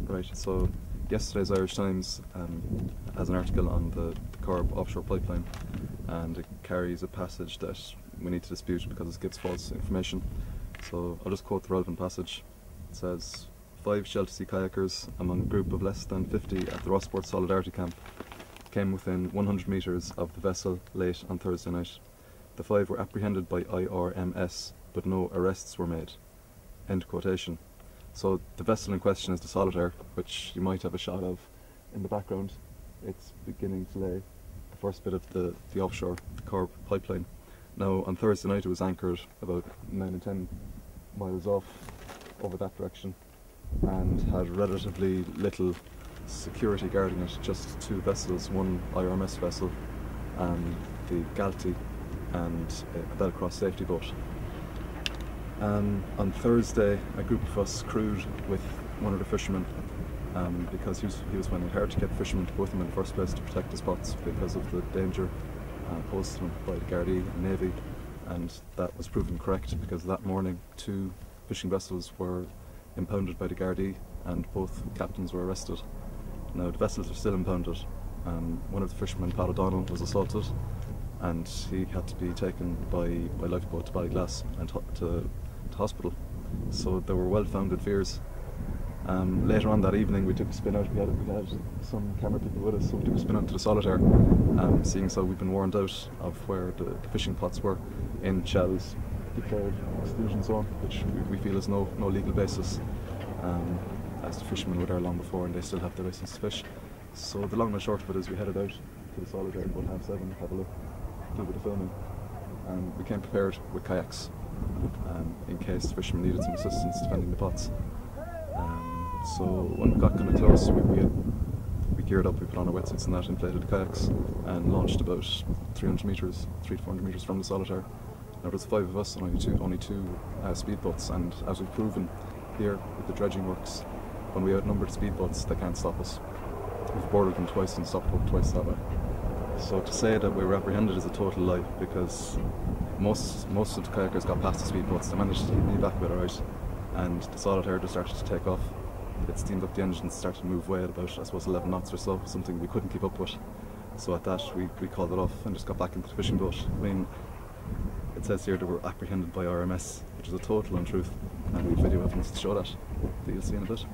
Right, so yesterday's Irish Times has an article on the Corb offshore pipeline, and it carries a passage that we need to dispute because it gives false information. So I'll just quote the relevant passage. It says, 5 Chelsea kayakers among a group of less than 50 at the Rossport Solidarity camp came within 100 metres of the vessel late on Thursday night. The 5 were apprehended by IRMS, but no arrests were made. End quotation. So the vessel in question is the Solitaire, which you might have a shot of in the background. It's beginning to lay the first bit of the offshore Corb pipeline. Now on Thursday night it was anchored about 9 and 10 miles off over that direction and had relatively little security guarding it, just 2 vessels, one IRMS vessel, the Galti, and a Velcross safety boat. On Thursday, a group of us crewed with one of the fishermen because he was finding it hard to get fishermen to go with him in the first place to protect his spots because of the danger posed to them by the Gardaí and Navy, and that was proven correct because that morning 2 fishing vessels were impounded by the Gardaí and both captains were arrested. Now the vessels are still impounded. One of the fishermen, Pat O'Donnell, was assaulted and he had to be taken by lifeboat to Ballyglass and to hospital. So there were well-founded fears. Later on that evening we took a spin out. We had some camera people with us, so we took a spin out to the Solitaire, seeing as how we've been warned out of where the fishing pots were in Shell's declared exclusion zone, which we feel is no legal basis, as the fishermen were there long before and they still have the licence to fish. So the long and short of it is we headed out to the Solitaire at about 7:30, have a look, do a bit of filming. We came prepared with kayaks in case the fishermen needed some assistance defending the pots. So when we got kind of close, we geared up, we put on our wetsuits and that, inflated the kayaks, and launched about 300 to 400 metres from the Solitaire. Now there's 5 of us and only two speedboats, and as we've proven here with the dredging works, when we outnumber the speedboats, they can't stop us. We've boarded them twice and stopped them twice that way. So to say that we were apprehended is a total lie, because most of the kayakers got past the speedboats. They managed to keep me back with alright, and the Solitaire just started to take off. It steamed up the engines, started to move away at about, I suppose, 11 knots or so, something we couldn't keep up with. So at that we called it off and just got back into the fishing boat. I mean, it says here that we're apprehended by RMS, which is a total untruth, and we have video evidence to show that you'll see in a bit.